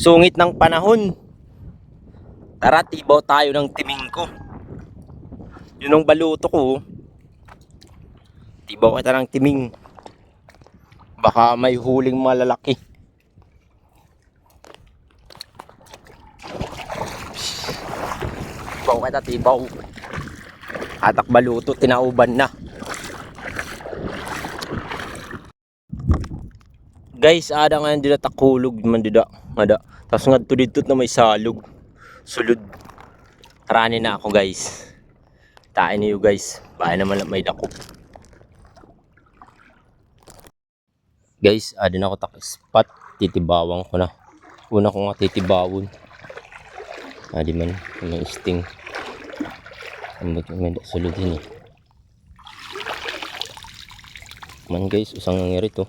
Sungit ng panahon. Tara, tibaw tayo ng timing ko. Yun ang baluto ko. Tibaw kita ng timing. Baka may huling malalaki. Tibaw kita, tibaw. Atak baluto, tinauban na. Guys, ada nga yung takulog man dida. Tapos nga dito na may salog. Sulod. Taranin na ako guys. Tain niyo guys. Baka naman may dako. Guys, ada na ako tak-spot. Titibawang ko na. Una ko nga titibawon. Adi man. May sting. Ambot may sulod din eh. Man guys, usang nangyari to.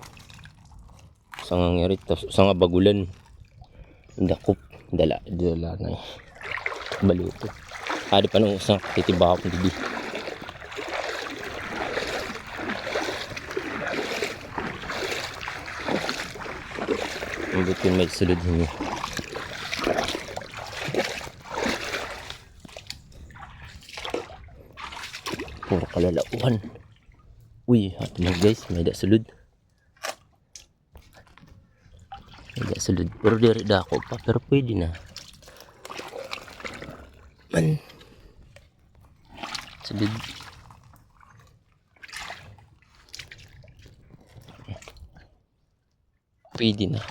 Usang nangyari. Tapos usang bagulan. Dakop. Dala na eh. Baluto. Adi pa nung usang titibawang didi. Ambot yung may sulod din eh. Puro kalalauhan. Uy, hato na guys, may da sulod. May da sulod. Pero diri da ako pa, pero pwede na. Man. Sulod. Pwede na.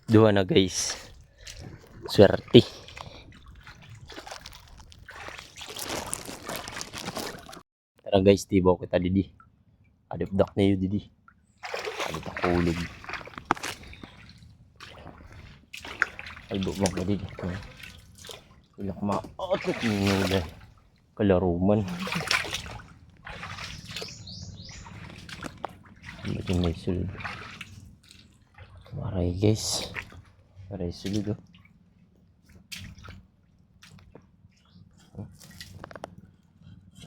Duha na guys. Swerte. Tara guys, tibaw kita didi. Adipdak na yun didi. Adipdak kulog. Albo mo ka didi. Ilak maatot nyo. Kalaruman. Hindi may sulod. Maray guys. Maray sulod oh.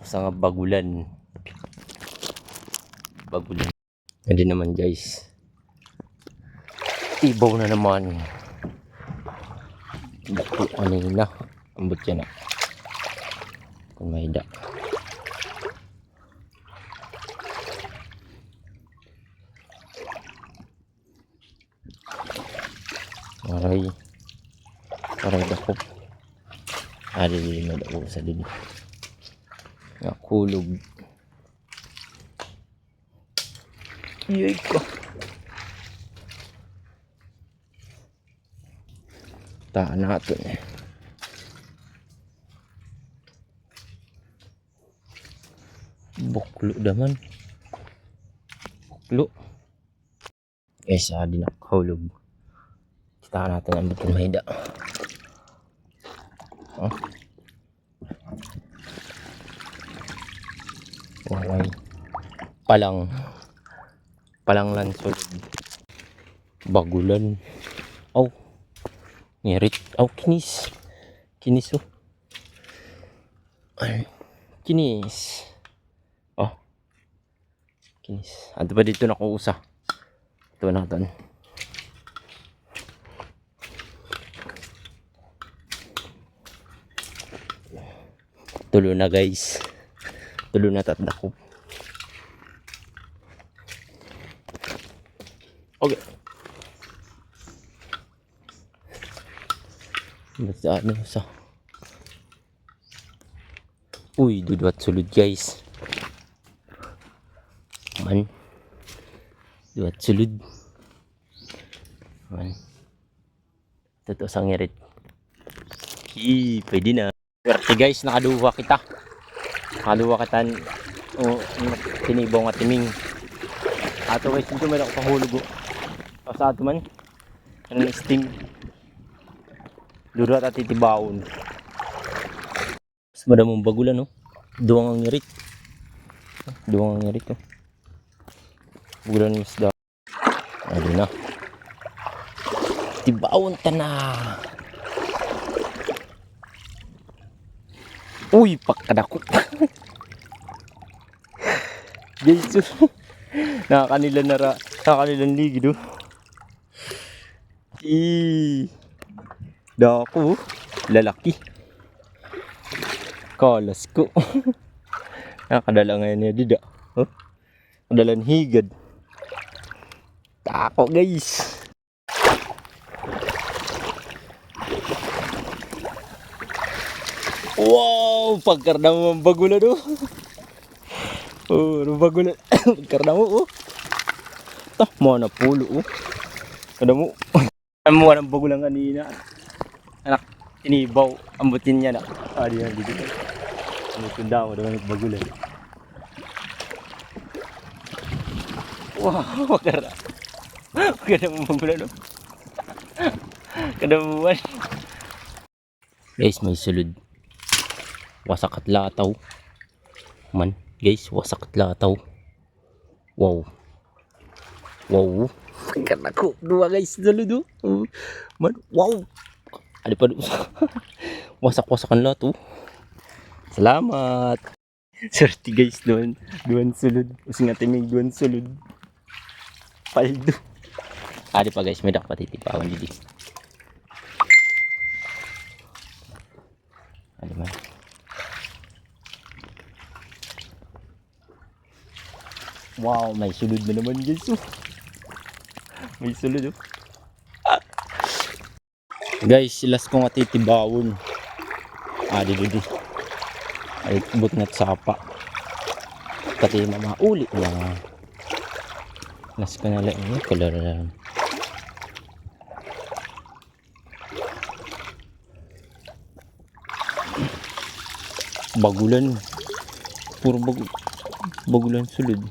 Sa nga bagulan. Bagulan. Hindi naman guys. Tibaw na naman. Dako kanina. Ambot yan na. Kung may da. Maray. Maray dako. Adi may dako sa dito. Nga kulog. Iyay ko. Taan natin eh. Buklo daman. Buklo. Guys, adi na kulog. Taan natin ang bitin mahida. Oh. Walay palang lansod bagulan. Oh, ngirit. Oh, kinis oh. Kinis. Oh, kinis. Ato pa dito na ko usa. Ito natin. Tulo na guys. Tulo na tatdako. Okay. Basta ano sa. Uy, duduat sulod guys. Man. Duduat sulod. Man. Totoo sang ngirit. Pwede na. Swerte guys, nakaduwa kita. Nakaduwa kita. Tinibaw nga timing. Ato guys, dito may ako pahulog o. Sa ato man. Ano na sting. Durat at titibawon. Mas madamong bagulan no. Duwang ang ngirit. Duwang ang ngirit oh. Bagulan ng isda. Ayun na. Tibawon ta na. Uy, pakadakot. Jesus. Nakakanilan ligid oh. Dako, lalaki. Kalas ko. Nakadala ngayon niya dida. Oh, kadalan higad. Tako guys. Wow, pagkarna mo ang bagula do. Oh, bagula. Pagkarna mo oh. Tah, mo na pulo oh. Kada mo. Ano mo ang bagulang kanina. Anak, inibaw, ambutin niya na. Di yan dito. Ano tunda mo daw bagulan. Wow, pagkarna. Kada mo bagulan oh. Kada mo man. Guys, may sulod. Wasak at lataw. Man, guys, wasak at lataw. Wow. Wow. Karena ko dua guys sulod oh. Man, wow. Ada pa wasak-wasakan lataw. Salamat. Sorti guys doon. Duan sulod. Using natin may duan sulod. Paldo. Ada pa guys, may dapat titipawan dito. Ada man. Wow, may sulod na naman guys oh. May sulod oh. Guys, silas ko nga titibawon. Di. Ay, but nga sapa. Pati mamauli na. Nas ko na lang yun. Color lang. Bagulan. Puro bagulan sulod.